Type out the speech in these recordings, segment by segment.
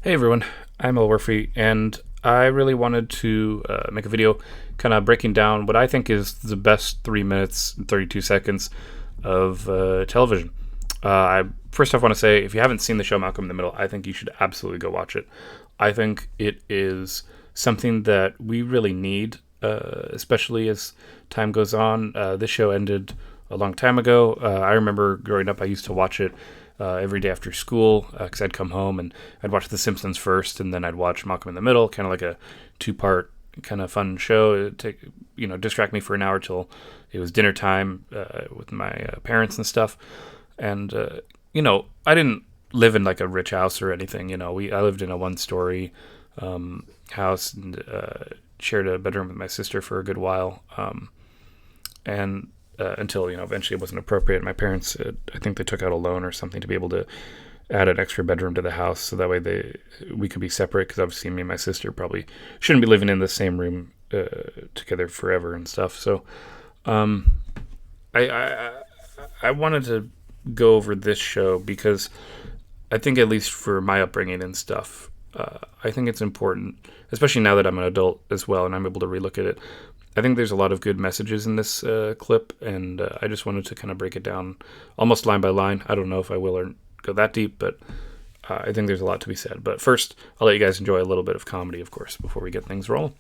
Hey everyone, I'm El Worfy, and I really wanted to make a video kind of breaking down what I think is the best 3 minutes and 32 seconds of television. I first off want to say, if you haven't seen the show Malcolm in the Middle, I think you should absolutely go watch it. I think it is something that we really need, especially as time goes on. This show ended a long time ago. I remember growing up, I used to watch it every day after school because I'd come home and I'd watch The Simpsons first, and then I'd watch Malcolm in the Middle, kind of like a two-part kind of fun show. It'd take, distract me for an hour till it was dinner time with my parents and stuff. And I didn't live in like a rich house or anything. I lived in a one-story house and shared a bedroom with my sister for a good while. And until eventually it wasn't appropriate. My parents, I think they took out a loan or something to be able to add an extra bedroom to the house, so that way we could be separate. Because obviously, me and my sister probably shouldn't be living in the same room together forever and stuff. So, I wanted to go over this show because I think, at least for my upbringing and stuff, I think it's important, especially now that I'm an adult as well and I'm able to relook at it. I think there's a lot of good messages in this clip, and I just wanted to kind of break it down almost line by line. I don't know if I will or go that deep, but I think there's a lot to be said. But first, I'll let you guys enjoy a little bit of comedy, of course, before we get things rolling.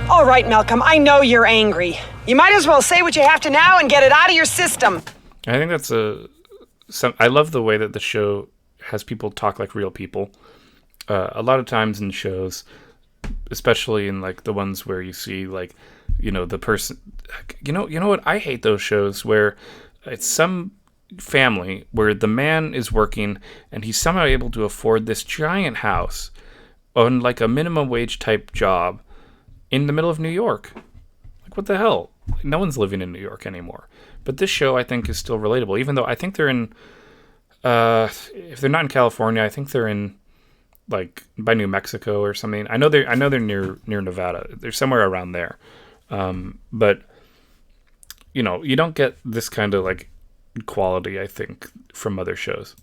All right, Malcolm, I know you're angry. You might as well say what you have to now and get it out of your system. I think that's I love the way that the show has people talk like real people. A lot of times in shows, especially in like the ones where you see like, the person, you know what? I hate those shows where it's some family where the man is working and he's somehow able to afford this giant house on like a minimum wage type job in the middle of New York. Like, what the hell? No one's living in New York anymore. But this show, I think, is still relatable, even though I think they're in, if they're not in California, I think they're in like by New Mexico or something. I know they're near Nevada. They're somewhere around there. But you don't get this kind of like quality, I think, from other shows.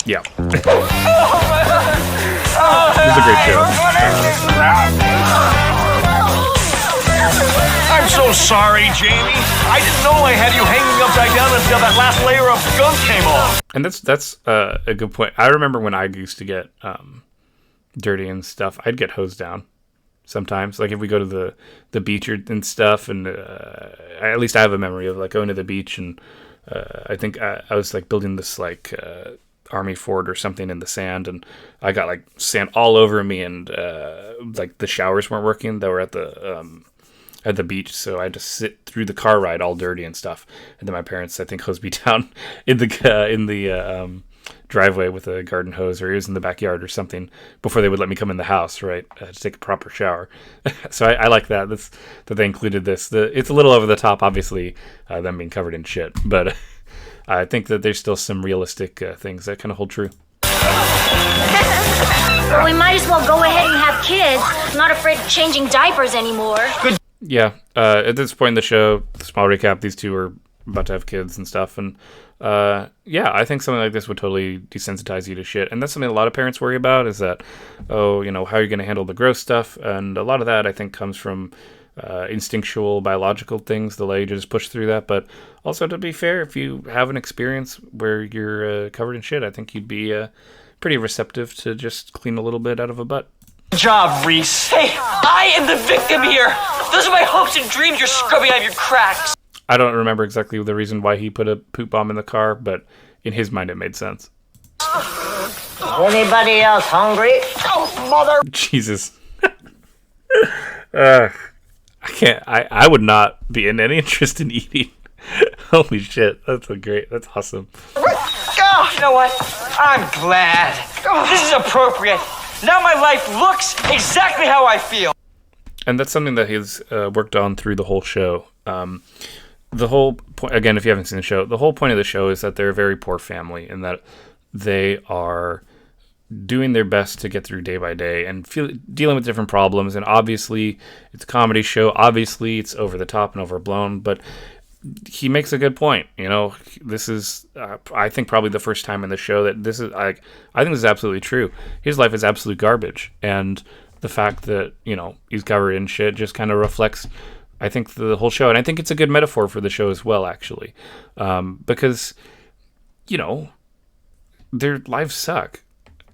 Yeah. This is a great show. I'm so sorry, Jamie. I didn't know I had you hanging upside down until that last layer of gunk came off. And that's a good point. I remember when I used to get dirty and stuff, I'd get hosed down sometimes. Like if we go to the beach and stuff, and at least I have a memory of like going to the beach, and I think I was like building this like army fort or something in the sand, and I got like sand all over me, and like the showers weren't working that were at the beach, so I had to sit through the car ride all dirty and stuff. And then my parents, I think, hosed me down in the driveway with a garden hose, or it was in the backyard or something, before they would let me come in the house, right, to take a proper shower. So I like that they included this. It's a little over the top, obviously, them being covered in shit, but I think that there's still some realistic things that kind of hold true. Well, we might as well go ahead and have kids. I'm not afraid of changing diapers anymore. Good. Yeah, at this point in the show, small recap, these two are about to have kids and stuff, and yeah, I think something like this would totally desensitize you to shit, and that's something a lot of parents worry about, is that, how are you going to handle the gross stuff, and a lot of that, I think, comes from instinctual, biological things. They'll let you just push through that, but also, to be fair, if you have an experience where you're covered in shit, I think you'd be pretty receptive to just clean a little bit out of a butt. Good job, Reese. Hey, I am the victim here. Those are my hopes and dreams you're scrubbing out of your cracks. I don't remember exactly the reason why he put a poop bomb in the car, but in his mind it made sense. Anybody else hungry? Oh, mother. Jesus. I can't. I would not be in any interest in eating. Holy shit. That's awesome. Oh, you know what? I'm glad. This is appropriate. Now my life looks exactly how I feel. And that's something that he's worked on through the whole show. The whole point, again, if you haven't seen the show, the whole point of the show is that they're a very poor family, and that they are doing their best to get through day by day and dealing with different problems. And obviously, it's a comedy show. Obviously, it's over the top and overblown. But he makes a good point. This is, I think, probably the first time in the show that this is, I think this is absolutely true. His life is absolute garbage. And the fact that, he's covered in shit just kind of reflects, I think, the whole show. And I think it's a good metaphor for the show as well, actually. Because, their lives suck.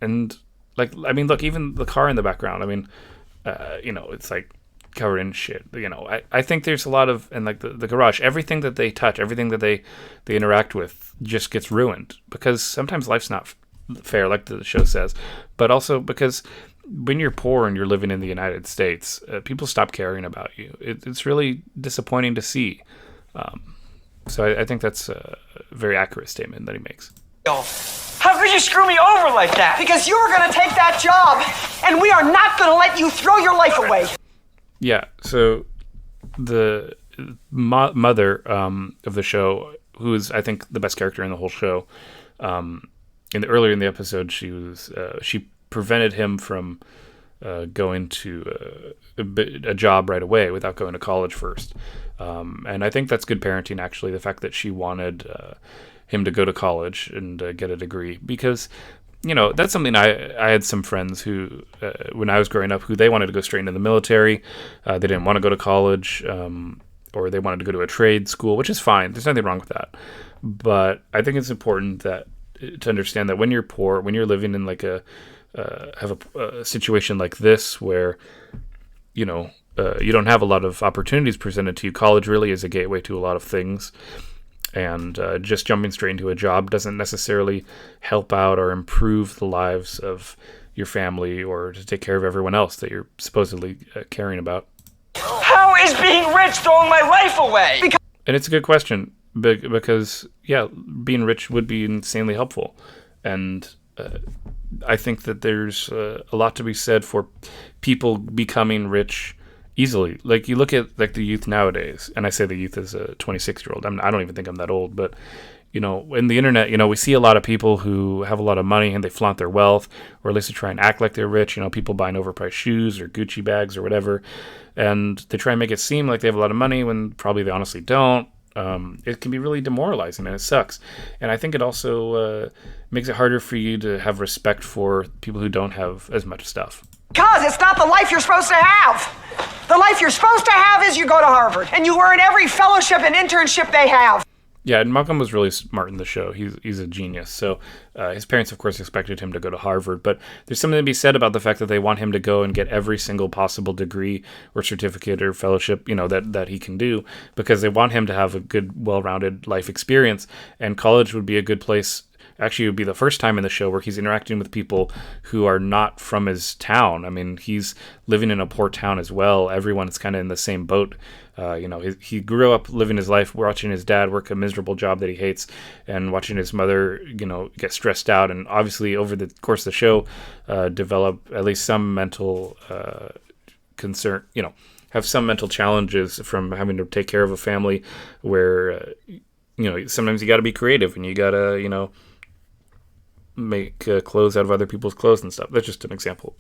And, look, even the car in the background, it's like covered in shit. I think there's a lot of, and like the garage, everything that they touch, everything that they interact with just gets ruined, because sometimes life's not fair, like the show says, but also because when you're poor and you're living in the United States, people stop caring about you. It's really disappointing to see. So I think that's a very accurate statement that he makes. How could you screw me over like that? Because you were going to take that job, and we are not going to let you throw your life away. Yeah, so the mother of the show, who is, I think, the best character in the whole show, earlier in the episode, she prevented him from going to a job right away without going to college first. And I think that's good parenting, actually, the fact that she wanted him to go to college and get a degree, because that's something I had some friends who, when I was growing up, who they wanted to go straight into the military. They didn't want to go to college, or they wanted to go to a trade school, which is fine. There's nothing wrong with that. But I think it's important to understand that when you're poor, when you're living in like have a situation like this where, you don't have a lot of opportunities presented to you, college really is a gateway to a lot of things. And just jumping straight into a job doesn't necessarily help out or improve the lives of your family or to take care of everyone else that you're supposedly caring about. How is being rich throwing my life away? And it's a good question, because, yeah, being rich would be insanely helpful. And I think that there's a lot to be said for people becoming rich easily. Like, you look at like the youth nowadays, and I say the youth as a 26-year-old. I don't even think I'm that old, but in the internet, we see a lot of people who have a lot of money and they flaunt their wealth, or at least they try and act like they're rich. People buying overpriced shoes or Gucci bags or whatever, and they try and make it seem like they have a lot of money when probably they honestly don't. It can be really demoralizing, and it sucks. And I think it also makes it harder for you to have respect for people who don't have as much stuff. Because it's not the life you're supposed to have. The life you're supposed to have is you go to Harvard, and you earn every fellowship and internship they have. Yeah, and Malcolm was really smart in the show. He's a genius. So his parents, of course, expected him to go to Harvard. But there's something to be said about the fact that they want him to go and get every single possible degree or certificate or fellowship, that he can do, because they want him to have a good, well-rounded life experience. And college would be a good place. Actually, it would be the first time in the show where he's interacting with people who are not from his town. He's living in a poor town as well. Everyone's kind of in the same boat. He grew up living his life watching his dad work a miserable job that he hates, and watching his mother, get stressed out. And obviously, over the course of the show, develop at least some mental concern, have some mental challenges from having to take care of a family where, sometimes you got to be creative and you got to, make clothes out of other people's clothes and stuff. That's just an example.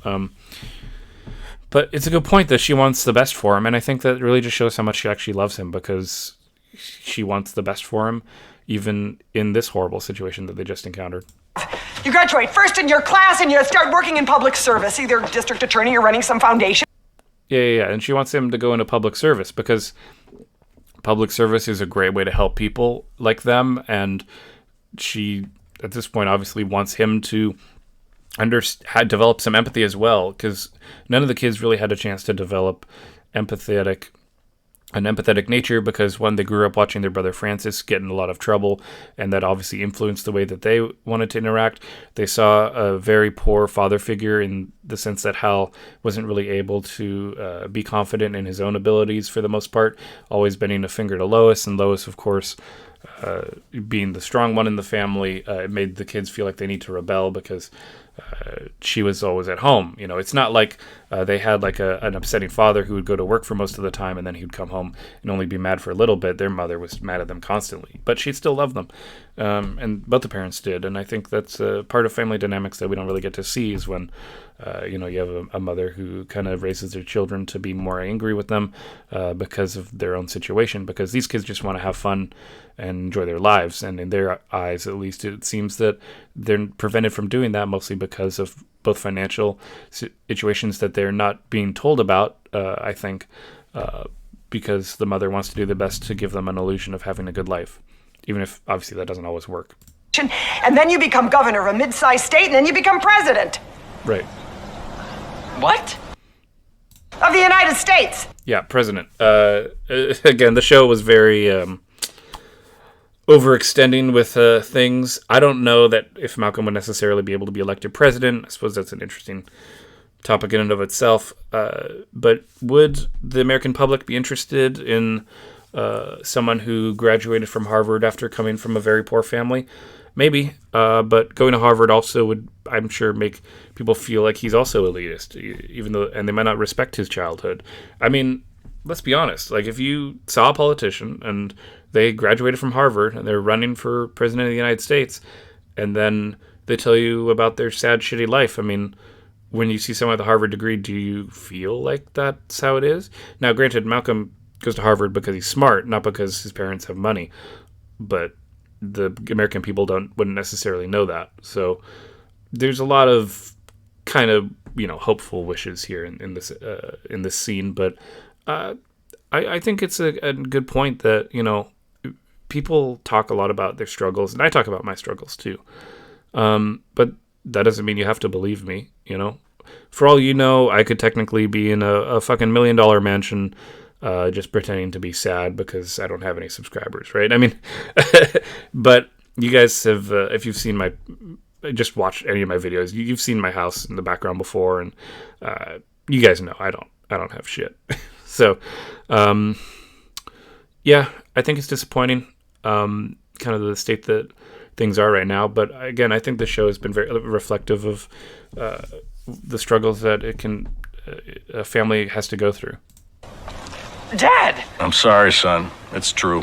But it's a good point that she wants the best for him, and I think that really just shows how much she actually loves him, because she wants the best for him, even in this horrible situation that they just encountered. You graduate first in your class, and you start working in public service, either district attorney or running some foundation. Yeah, and she wants him to go into public service, because public service is a great way to help people like them, and she, at this point, obviously wants him to develop some empathy as well, because none of the kids really had a chance to develop an empathetic nature, because when they grew up watching their brother Francis get in a lot of trouble, and that obviously influenced the way that they wanted to interact. They saw a very poor father figure, in the sense that Hal wasn't really able to be confident in his own abilities for the most part, always bending a finger to Lois, and Lois, of course, being the strong one in the family, it made the kids feel like they need to rebel, because she was always at home. It's not like they had like an upsetting father who would go to work for most of the time and then he'd come home and only be mad for a little bit. Their mother was mad at them constantly, but she still loved them. And both the parents did. And I think that's part of family dynamics that we don't really get to see, is when You have a mother who kind of raises their children to be more angry with them because of their own situation, because these kids just want to have fun and enjoy their lives. And in their eyes, at least, it seems that they're prevented from doing that mostly because of both financial situations that they're not being told about, I think, because the mother wants to do the best to give them an illusion of having a good life, even if obviously that doesn't always work. And then you become governor of a mid-sized state, and then you become president. Right. What? Of the United States. Yeah, president. Again, the show was very overextending with things. I don't know that if Malcolm would necessarily be able to be elected president. I suppose that's an interesting topic in and of itself. But would the American public be interested in someone who graduated from Harvard after coming from a very poor family? Maybe, but going to Harvard also would, I'm sure, make people feel like he's also elitist, even though, and they might not respect his childhood. I mean, let's be honest. Like, if you saw a politician and they graduated from Harvard and they're running for president of the United States, and then they tell you about their sad, shitty life, I mean, when you see someone with a Harvard degree, do you feel like that's how it is? Now, granted, Malcolm goes to Harvard because he's smart, not because his parents have money, but the American people wouldn't necessarily know that. So there's a lot of kind of hopeful wishes here in this scene, but I think it's a good point that people talk a lot about their struggles, and I talk about my struggles too. But that doesn't mean you have to believe me. For all you know, I could technically be in a fucking $1 million mansion. Just pretending to be sad because I don't have any subscribers, right? I mean, but you guys have, if you've seen just watched any of my videos, you've seen my house in the background before, and you guys know I don't have shit. So, yeah, I think it's disappointing, kind of the state that things are right now. But again, I think the show has been very reflective of the struggles that a family has to go through. Dad! I'm sorry, son. It's true.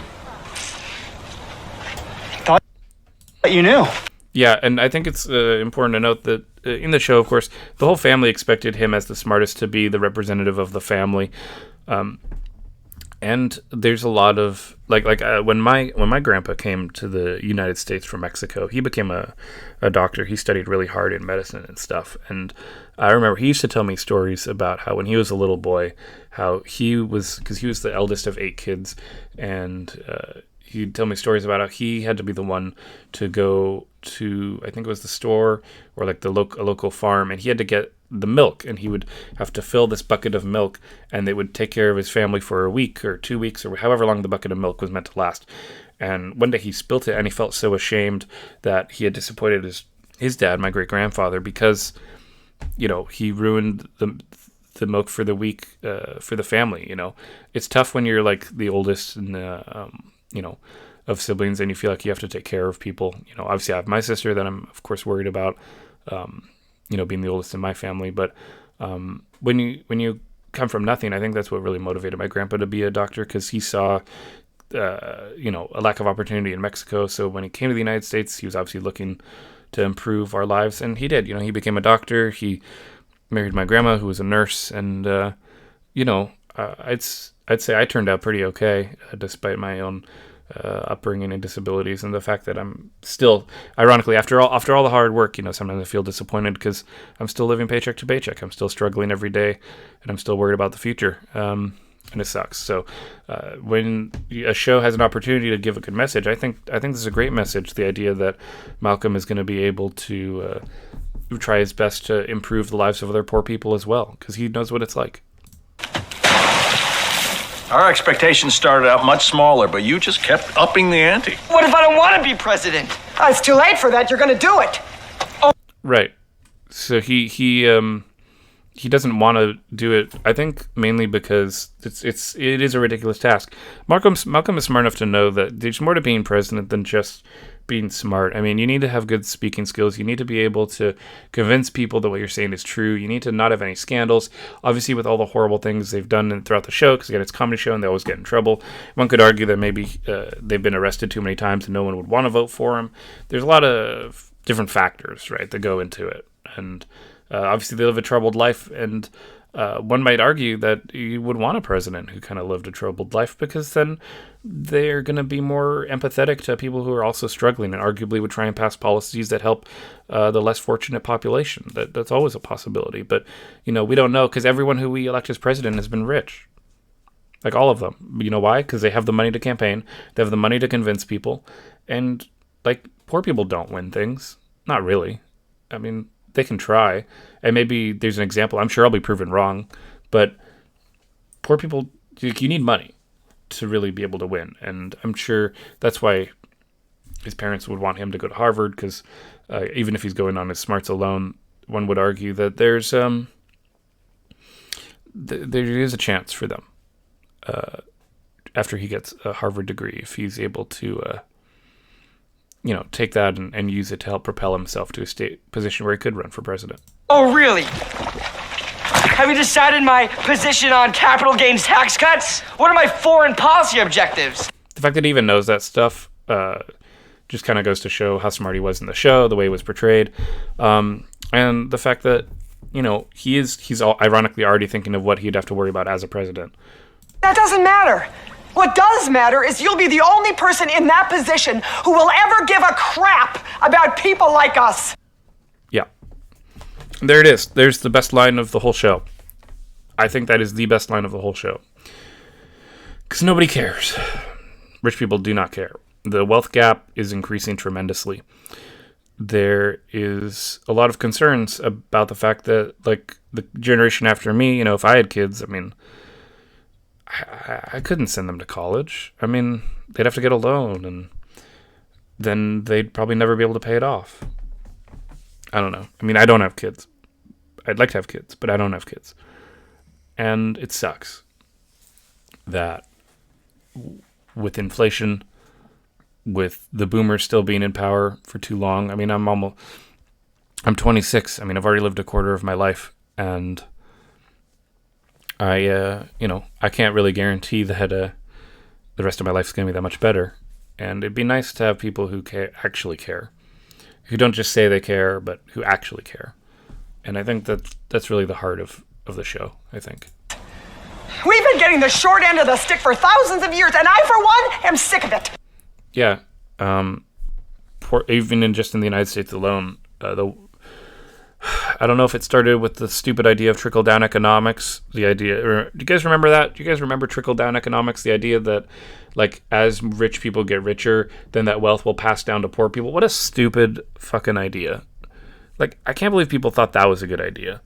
Thought you knew. Yeah, and I think it's important to note that in the show, of course, the whole family expected him as the smartest to be the representative of the family. And there's a lot of when my grandpa came to the United States from Mexico, he became a doctor. He studied really hard in medicine and stuff. And I remember he used to tell me stories about how when he was a little boy, how because he was the eldest of 8 kids, and he'd tell me stories about how he had to be the one to go to, I think it was the store or like a local farm, and he had to get the milk, and he would have to fill this bucket of milk, and they would take care of his family for a week or 2 weeks or however long the bucket of milk was meant to last. And one day he spilt it, and he felt so ashamed that he had disappointed his dad, my great grandfather, because he ruined the milk for the week for the family. It's tough when you're like the oldest and of siblings, and you feel like you have to take care of people. Obviously I have my sister that I'm of course worried about, being the oldest in my family. But when you come from nothing, I think that's what really motivated my grandpa to be a doctor, because he saw a lack of opportunity in Mexico. So when he came to the United States, he was obviously looking to improve our lives, and he did. He became a doctor. He married my grandma, who was a nurse, and I'd say I turned out pretty okay, despite my own upbringing and disabilities, and the fact that I'm still, ironically, after all the hard work, sometimes I feel disappointed because I'm still living paycheck to paycheck. I'm still struggling every day, and I'm still worried about the future, and it sucks. So when a show has an opportunity to give a good message, I think this is a great message. The idea that Malcolm is going to be able to try his best to improve the lives of other poor people as well, because he knows what it's like. Our expectations started out much smaller, but you just kept upping the ante. What if I don't want to be president? It's too late for that. You're going to do it. Right. So he doesn't want to do it, I think, mainly because it is a ridiculous task. Malcolm is smart enough to know that there's more to being president than just being smart. I mean, you need to have good speaking skills. You need to be able to convince people that what you're saying is true. You need to not have any scandals. Obviously, with all the horrible things they've done throughout the show, because again, it's a comedy show and they always get in trouble. One could argue that maybe they've been arrested too many times and no one would want to vote for them. There's a lot of different factors, right, that go into it. And Obviously, they live a troubled life, and one might argue that you would want a president who kind of lived a troubled life, because then they're going to be more empathetic to people who are also struggling, and arguably would try and pass policies that help the less fortunate population. That's always a possibility. But, we don't know, because everyone who we elect as president has been rich. Like, all of them. You know why? Because they have the money to campaign. They have the money to convince people. And, like, poor people don't win things. Not really. I mean, they can try. And maybe there's an example. I'm sure I'll be proven wrong. But poor people, you need money to really be able to win. And I'm sure that's why his parents would want him to go to Harvard, because even if he's going on his smarts alone, one would argue that there is a chance for them after he gets a Harvard degree, if he's able to take that and use it to help propel himself to a state position where he could run for president. Oh, really? Have you decided my position on capital gains tax cuts? What are my foreign policy objectives? The fact that he even knows that stuff just kind of goes to show how smart he was in the show, the way it was portrayed, and the fact that he's ironically already thinking of what he'd have to worry about as a president. That doesn't matter. What does matter is you'll be the only person in that position who will ever give a crap about people like us. Yeah. There it is. There's the best line of the whole show. I think that is the best line of the whole show. Because nobody cares. Rich people do not care. The wealth gap is increasing tremendously. There is a lot of concerns about the fact that, like, the generation after me, if I had kids, I mean, I couldn't send them to college. I mean, they'd have to get a loan, and then they'd probably never be able to pay it off. I don't know. I mean, I don't have kids. I'd like to have kids, but I don't have kids. And it sucks that with inflation, with the boomers still being in power for too long. I mean, I'm 26. I mean, I've already lived a quarter of my life, and I can't really guarantee that the rest of my life is going to be that much better. And it'd be nice to have people who actually care, who don't just say they care, but who actually care. And I think that's really the heart of the show, I think. We've been getting the short end of the stick for thousands of years, and I, for one, am sick of it. Yeah. Even in the United States alone, I don't know if it started with the stupid idea of trickle-down economics. Do you guys remember that? Do you guys remember trickle-down economics? The idea that, like, as rich people get richer, then that wealth will pass down to poor people. What a stupid fucking idea. Like, I can't believe people thought that was a good idea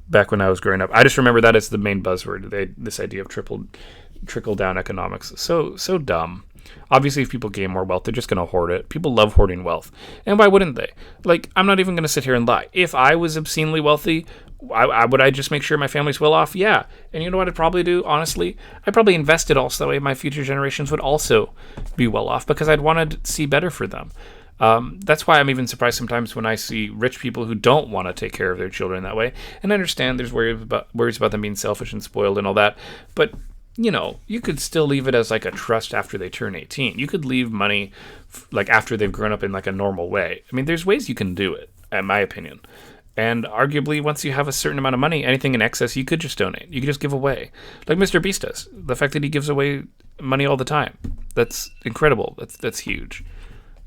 back when I was growing up. I just remember that as the main buzzword, this idea of trickle-down economics. So dumb. Obviously, if people gain more wealth, they're just going to hoard it. People love hoarding wealth. And why wouldn't they? Like, I'm not even going to sit here and lie. If I was obscenely wealthy, would I just make sure my family's well off? Yeah. And you know what I'd probably do, honestly? I'd probably invest it all so that way my future generations would also be well off, because I'd want to see better for them. That's why I'm even surprised sometimes when I see rich people who don't want to take care of their children that way. And I understand there's worries about them being selfish and spoiled and all that. But you could still leave it as like a trust after they turn 18. You could leave money like after they've grown up in like a normal way. I mean, there's ways you can do it, in my opinion. And arguably, once you have a certain amount of money, anything in excess, you could just donate. You could just give away. Like Mr. Beast does. The fact that he gives away money all the time. That's incredible. That's huge.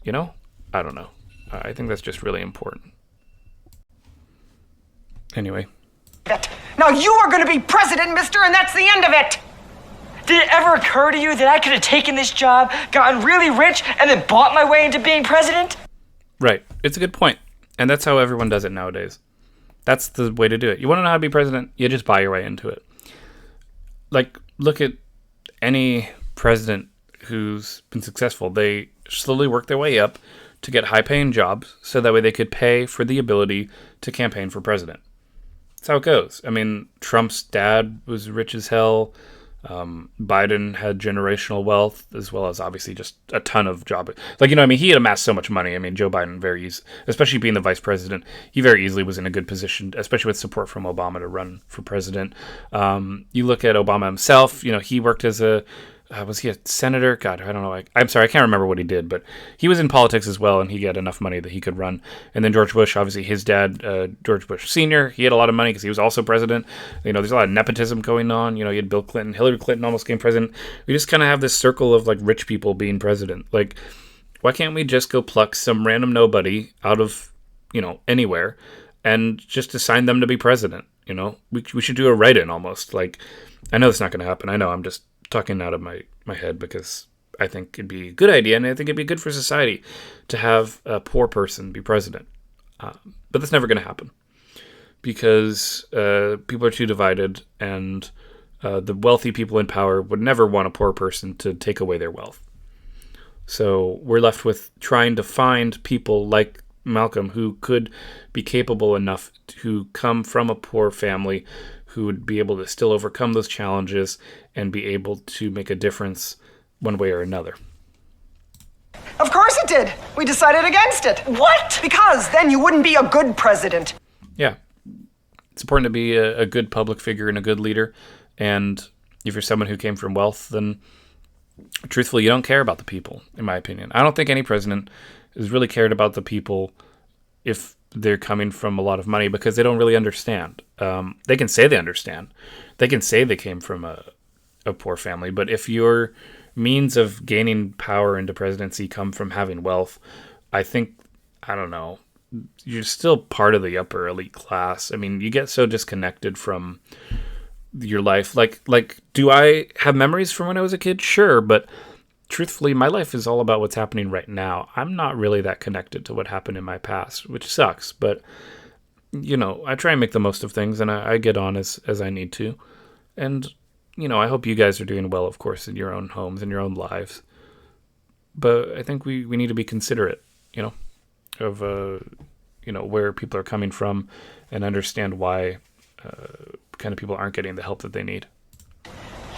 I don't know. I think that's just really important. Anyway. Now you are going to be president, mister, and that's the end of it. Did it ever occur to you that I could have taken this job, gotten really rich, and then bought my way into being president? Right. It's a good point. And that's how everyone does it nowadays. That's the way to do it. You want to know how to be president? You just buy your way into it. Like, look at any president who's been successful. They slowly work their way up to get high-paying jobs so that way they could pay for the ability to campaign for president. That's how it goes. I mean, Trump's dad was rich as hell. Biden had generational wealth, as well as obviously just a ton of job. Like, he had amassed so much money. I mean, Joe Biden especially being the vice president, he very easily was in a good position, especially with support from Obama to run for president. You look at Obama himself, he worked as a was he a senator? God, I don't know. I'm sorry, I can't remember what he did, but he was in politics as well, and he had enough money that he could run. And then George Bush, obviously his dad, George Bush Sr., he had a lot of money because he was also president. There's a lot of nepotism going on. You had Bill Clinton, Hillary Clinton almost became president. We just kind of have this circle of like rich people being president. Like, why can't we just go pluck some random nobody out of, anywhere and just assign them to be president? We should do a write-in almost. Like, I know it's not going to happen. I know I'm just talking out of my head because I think it'd be a good idea, and I think it'd be good for society to have a poor person be president. But that's never going to happen because people are too divided, and the wealthy people in power would never want a poor person to take away their wealth. So we're left with trying to find people like Malcolm who could be capable enough to come from a poor family, who would be able to still overcome those challenges and be able to make a difference one way or another. Of course it did. We decided against it. What? Because then you wouldn't be a good president. Yeah. It's important to be a good public figure and a good leader. And if you're someone who came from wealth, then truthfully, you don't care about the people, in my opinion. I don't think any president has really cared about the people if they're coming from a lot of money, because they don't really understand. They can say they understand. They can say they came from a poor family. But if your means of gaining power into presidency come from having wealth, I don't know, you're still part of the upper elite class. I mean, you get so disconnected from your life. Like, do I have memories from when I was a kid? Sure, but truthfully, my life is all about what's happening right now. I'm not really that connected to what happened in my past, which sucks. But, I try and make the most of things, and I get on as I need to. And, I hope you guys are doing well, of course, in your own homes, in your own lives. But I think we need to be considerate, of, where people are coming from and understand why kind of people aren't getting the help that they need.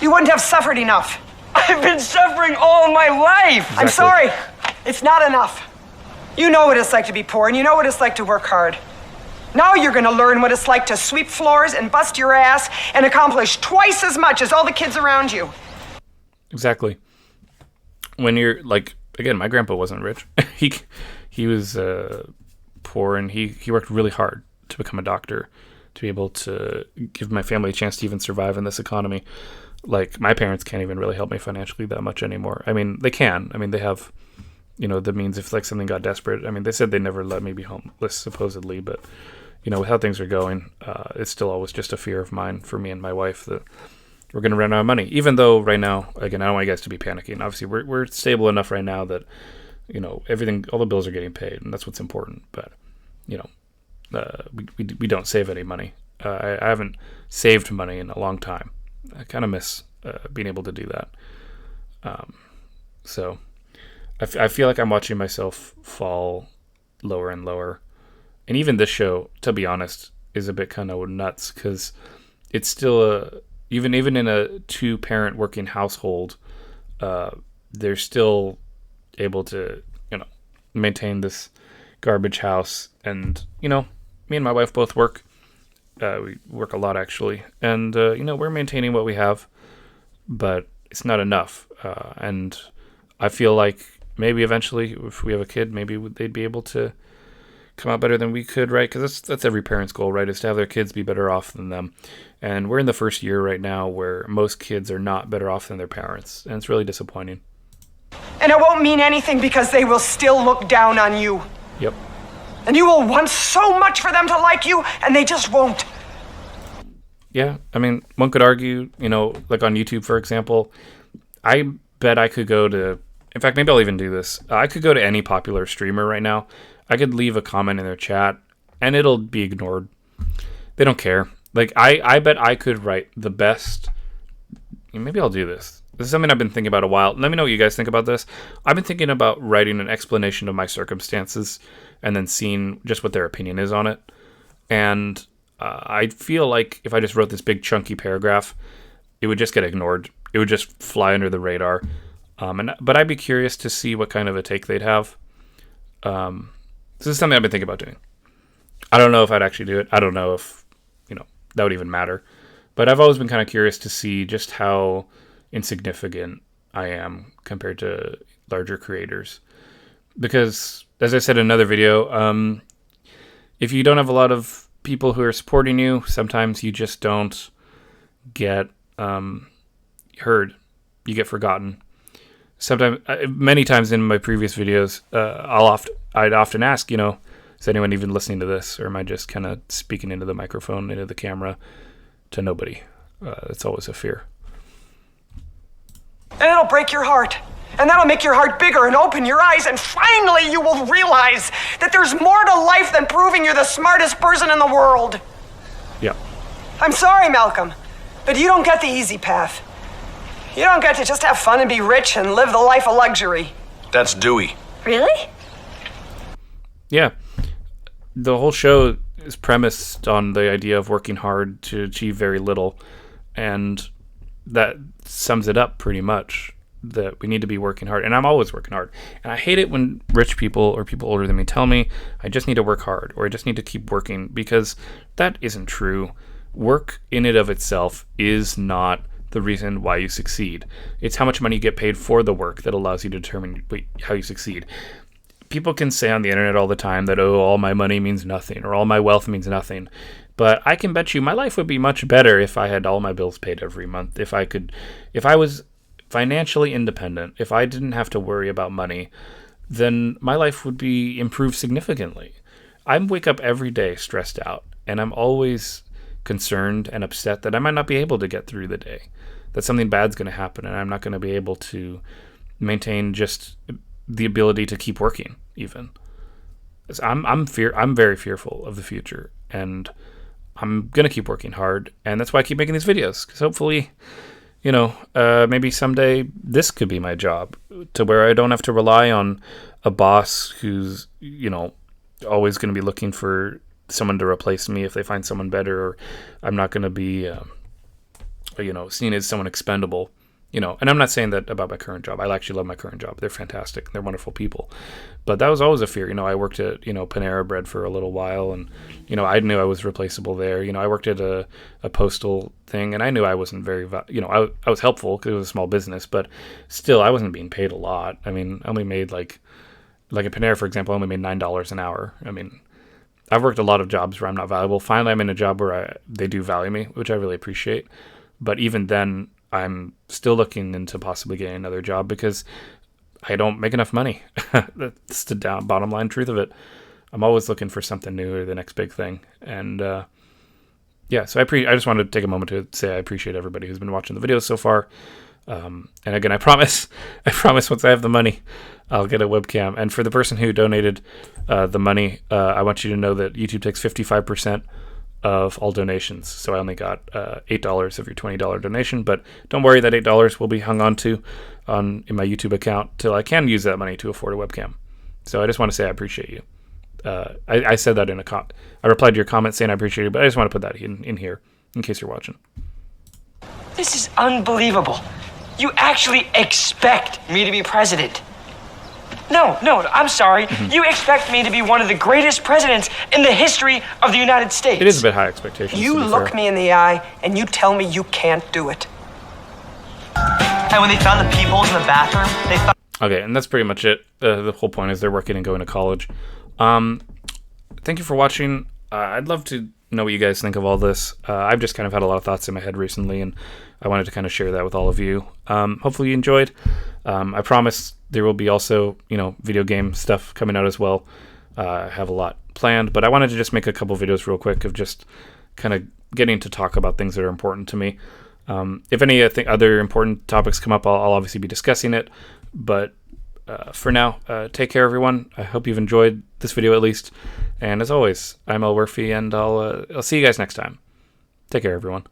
You wouldn't have suffered enough. I've been suffering all my life. Exactly. I'm sorry. It's not enough. You know what it's like to be poor, and you know what it's like to work hard. Now you're going to learn what it's like to sweep floors and bust your ass and accomplish twice as much as all the kids around you. Exactly. When you're like, again, my grandpa wasn't rich. he was poor, and he worked really hard to become a doctor, to be able to give my family a chance to even survive in this economy. Like, my parents can't even really help me financially that much anymore. I mean, they can. I mean, they have, the means if, like, something got desperate. I mean, they said they never let me be homeless, supposedly. But, with how things are going, it's still always just a fear of mine for me and my wife that we're going to run out of money. Even though right now, again, I don't want you guys to be panicking. Obviously, we're stable enough right now that, everything, all the bills are getting paid. And that's what's important. But, we don't save any money. I haven't saved money in a long time. I kind of miss being able to do that. So I feel like I'm watching myself fall lower and lower. And even this show, to be honest, is a bit kind of nuts because it's still even in a two-parent working household, they're still able to, maintain this garbage house. And, me and my wife both work. We work a lot, actually. And, we're maintaining what we have, but it's not enough. And I feel like maybe eventually, if we have a kid, maybe they'd be able to come out better than we could, right? Because that's every parent's goal, right? Is to have their kids be better off than them. And we're in the first year right now where most kids are not better off than their parents. And it's really disappointing. And it won't mean anything because they will still look down on you. Yep. And you will want so much for them to like you, and they just won't. Yeah, I mean, one could argue, like on YouTube, for example, I bet I could go to, in fact, maybe I'll even do this. I could go to any popular streamer right now. I could leave a comment in their chat, and it'll be ignored. They don't care. Like, I bet I could write the best. Maybe I'll do this. This is something I've been thinking about a while. Let me know what you guys think about this. I've been thinking about writing an explanation of my circumstances and then seeing just what their opinion is on it. And I feel like if I just wrote this big chunky paragraph, it would just get ignored. It would just fly under the radar. But I'd be curious to see what kind of a take they'd have. This is something I've been thinking about doing. I don't know if I'd actually do it. I don't know if, that would even matter. But I've always been kind of curious to see just how insignificant I am compared to larger creators. Because, as I said in another video, if you don't have a lot of people who are supporting you, sometimes you just don't get heard. You get forgotten. Sometimes, many times in my previous videos, I'd often ask, is anyone even listening to this, or am I just kind of speaking into the microphone, into the camera, to nobody? That's always a fear. And it'll break your heart. And that'll make your heart bigger and open your eyes, and finally you will realize that there's more to life than proving you're the smartest person in the world. Yeah. I'm sorry, Malcolm, but you don't get the easy path. You don't get to just have fun and be rich and live the life of luxury. That's Dewey. Really? Yeah. The whole show is premised on the idea of working hard to achieve very little, and that sums it up pretty much, that we need to be working hard. And I'm always working hard. And I hate it when rich people or people older than me tell me I just need to work hard, or I just need to keep working, because that isn't true. Work in and of itself is not the reason why you succeed. It's how much money you get paid for the work that allows you to determine how you succeed. People can say on the internet all the time that, oh, all my money means nothing, or all my wealth means nothing. But I can bet you my life would be much better if I had all my bills paid every month. If I was financially independent, if I didn't have to worry about money, then my life would be improved significantly. I wake up every day stressed out, and I'm always concerned and upset that I might not be able to get through the day, that something bad's going to happen, and I'm not going to be able to maintain just the ability to keep working. Even I'm very fearful of the future, and I'm gonna keep working hard, and that's why I keep making these videos, because hopefully, maybe someday this could be my job, to where I don't have to rely on a boss who's always going to be looking for someone to replace me if they find someone better, or I'm not going to be seen as someone expendable. And I'm not saying that about my current job. I actually love my current job. They're fantastic. They're wonderful people. But that was always a fear. I worked at, Panera Bread for a little while, and, I knew I was replaceable there. I worked at a postal thing, and I knew I wasn't very, I was helpful because it was a small business, but still I wasn't being paid a lot. I mean, I only made like at Panera, for example, I only made $9 an hour. I mean, I've worked a lot of jobs where I'm not valuable. Finally, I'm in a job where they do value me, which I really appreciate. But even then, I'm still looking into possibly getting another job because I don't make enough money. That's the bottom line truth of it. I'm always looking for something new or the next big thing. And so I just wanted to take a moment to say I appreciate everybody who's been watching the videos so far. And again, I promise once I have the money, I'll get a webcam. And for the person who donated the money, I want you to know that YouTube takes 55% of all donations. So I only got $8 of your $20 donation, but don't worry, that $8 will be hung on to in my YouTube account till I can use that money to afford a webcam. So I just want to say I appreciate you. I said that in I replied to your comment saying I appreciate you, but I just want to put that in here in case you're watching. This is unbelievable. You actually expect me to be president. No, I'm sorry. Mm-hmm. You expect me to be one of the greatest presidents in the history of the United States. It is a bit high expectations. You look me in the eye and you tell me you can't do it. And when they found the peepholes in the bathroom, they found... Okay, and that's pretty much it. The whole point is they're working and going to college. Thank you for watching. I'd love to know what you guys think of all this. I've just kind of had a lot of thoughts in my head recently, and I wanted to kind of share that with all of you. Hopefully you enjoyed. I promise there will be also, video game stuff coming out as well. I have a lot planned, but I wanted to just make a couple videos real quick of just kind of getting to talk about things that are important to me. If any other important topics come up, I'll obviously be discussing it. But for now, take care, everyone. I hope you've enjoyed this video at least. And as always, I'm El Werfy, and I'll see you guys next time. Take care, everyone.